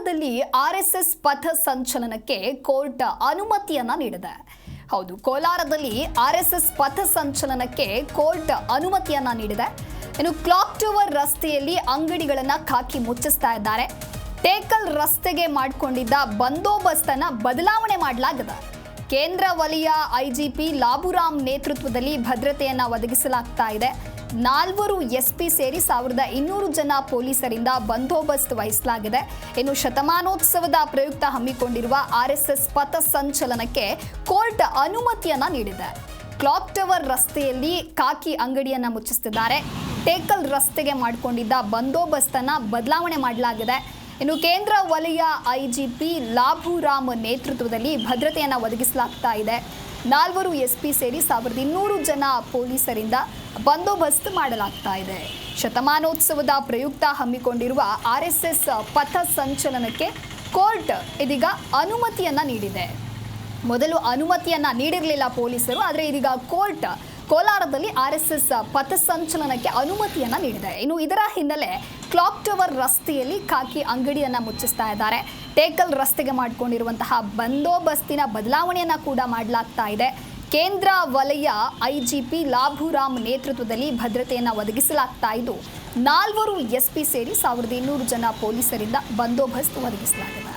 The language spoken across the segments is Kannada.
ಕೋಲಾರದಲ್ಲಿ ಆರ್ಎಸ್ಎಸ್ ಪಥ ಸಂಚಲನಕ್ಕೆ ಕೋರ್ಟ್ ಅನುಮತಿಯನ್ನ ನೀಡಿದೆ. ಹೌದು, ಕೋಲಾರದಲ್ಲಿ ಆರ್ಎಸ್ಎಸ್ ಪಥ ಸಂಚಲನಕ್ಕೆ ಕೋರ್ಟ್ ಅನುಮತಿಯನ್ನ ನೀಡಿದೆ. ಇನ್ನು ಕ್ಲಾಕ್ ಟವರ್ ರಸ್ತೆಯಲ್ಲಿ ಅಂಗಡಿಗಳನ್ನ ಖಾಕಿ ಮುಚ್ಚಿಸ್ತಾ ಇದ್ದಾರೆ. ಟೇಕಲ್ ರಸ್ತೆಗೆ ಮಾಡಿಕೊಂಡಿದ್ದ ಬಂದೋಬಸ್ತನ್ನ ಬದಲಾವಣೆ ಮಾಡಲಾಗಿದೆ. ಕೇಂದ್ರ ವಲಯ ಐಜಿಪಿ ಲಾಬುರಾಮ್ ನೇತೃತ್ವದಲ್ಲಿ ಭದ್ರತೆಯನ್ನ ಒದಗಿಸಲಾಗ್ತಾ ಇದೆ. 4 ಎಸ್ಪಿ ಸೇರಿ 1200 ಜನ ಪೊಲೀಸರಿಂದ ಬಂದೋಬಸ್ತ್ ವಹಿಸಲಾಗಿದೆ. ಇನ್ನು ಶತಮಾನೋತ್ಸವದ ಪ್ರಯುಕ್ತ ಹಮ್ಮಿಕೊಂಡಿರುವ ಆರ್ಎಸ್ಎಸ್ ಪಥ ಸಂಚಲನಕ್ಕೆ ಕೋರ್ಟ್ ಅನುಮತಿಯನ್ನ ನೀಡಿದೆ. ಕ್ಲಾಕ್ ಟವರ್ ರಸ್ತೆಯಲ್ಲಿ ಖಾಕಿ ಅಂಗಡಿಯನ್ನ ಮುಚ್ಚಿಸುತ್ತಿದ್ದಾರೆ. ಟೇಕಲ್ ರಸ್ತೆಗೆ ಮಾಡಿಕೊಂಡಿದ್ದ ಬಂದೋಬಸ್ತನ್ನ ಬದಲಾವಣೆ ಮಾಡಲಾಗಿದೆ. ಇನ್ನು ಕೇಂದ್ರ ವಲಯ ಐಜಿಪಿ ಲಾಬುರಾಮ್ ನೇತೃತ್ವದಲ್ಲಿ ಭದ್ರತೆಯನ್ನು ಒದಗಿಸಲಾಗ್ತಾ ಇದೆ. 4 ಎಸ್ಪಿ ಸೇರಿ 1200 ಜನ ಪೊಲೀಸರಿಂದ ಬಂದೋಬಸ್ತ್ ಮಾಡಲಾಗ್ತಾ ಇದೆ. ಶತಮಾನೋತ್ಸವದ ಪ್ರಯುಕ್ತ ಹಮ್ಮಿಕೊಂಡಿರುವ ಆರ್ಎಸ್ಎಸ್ ಪಥ ಸಂಚಲನಕ್ಕೆ ಕೋರ್ಟ್ ಇದೀಗ ಅನುಮತಿಯನ್ನ ನೀಡಿದೆ. ಮೊದಲು ಅನುಮತಿಯನ್ನ ನೀಡಿರಲಿಲ್ಲ ಪೊಲೀಸರು, ಆದರೆ ಇದೀಗ ಕೋರ್ಟ್ ಕೋಲಾರದಲ್ಲಿ ಆರ್ಎಸ್ಎಸ್ ಪಥ ಸಂಚಲನಕ್ಕೆ ಅನುಮತಿಯನ್ನ ನೀಡಿದೆ. ಇನ್ನು ಇದರ ಹಿನ್ನೆಲೆ ಕ್ಲಾಕ್ ಟವರ್ ರಸ್ತೆಯಲ್ಲಿ ಖಾಕಿ ಅಂಗಡಿಯನ್ನ ಮುಚ್ಚಿಸ್ತಾ ಇದ್ದಾರೆ. ಟೇಕಲ್ ರಸ್ತೆಗೆ ಮಾಡಿಕೊಂಡಿರುವಂತಹ ಬಂದೋಬಸ್ತಿನ ಬದಲಾವಣೆಯನ್ನ ಕೂಡ ಮಾಡಲಾಗ್ತಾ ಇದೆ. ಕೇಂದ್ರ ವಲಯ ಐಜಿಪಿ ಲಾಬುರಾಮ್ ನೇತೃತ್ವದಲ್ಲಿ ಭದ್ರತೆಯನ್ನ ಒದಗಿಸಲಾಗ್ತಾ ಇದ್ದು 4 ಎಸ್ಪಿ ಸೇರಿ 1200 ಜನ ಪೊಲೀಸರಿಂದ ಬಂದೋಬಸ್ತ್ ಒದಗಿಸಲಾಗಿದೆ.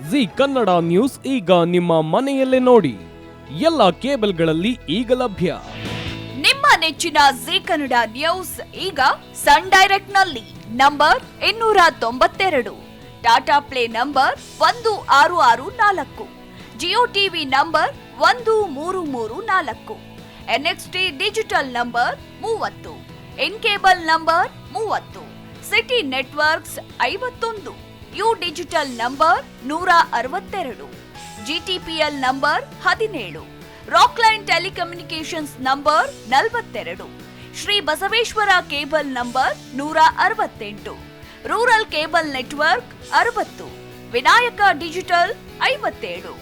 ಜಿ ಕನ್ನಡ ನ್ಯೂಸ್ ಈಗ ನಿಮ್ಮ ಮನೆಯಲ್ಲೇ ನೋಡಿ. ಎಲ್ಲ ಕೇಬಲ್ಗಳಲ್ಲಿ ಈಗ ಲಭ್ಯ. ನಿಮ್ಮ ನೆಚ್ಚಿನ ಜಿ ಕನ್ನಡ ನ್ಯೂಸ್ ಈಗ ಸನ್ ಡೈರೆಕ್ಟ್ ನಲ್ಲಿ number 292, Tata play number 1664, Jio TV number 1334, NXT digital number 30, in cable number 30, city networks 51, U digital number 162, GTPL number 17, Rockline telecommunications number 42, Shri Basaveshwara cable number 168, rural cable network 60, Vinayaka digital 57,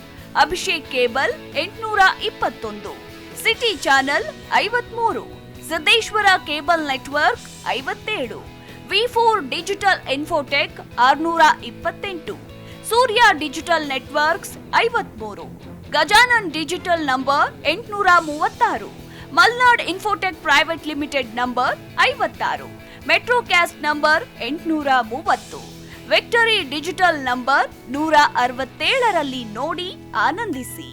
Abhishek cable 821, city channel 53, Siddeshwara cable network 57, V4 digital Infotech 628, Surya digital networks 53, Gajanan digital number 836, Malnad infotech private limited number 56, metrocast number 830, victory digital number 167ರಲ್ಲಿ ನೋಡಿ ಆನಂದಿಸಿ.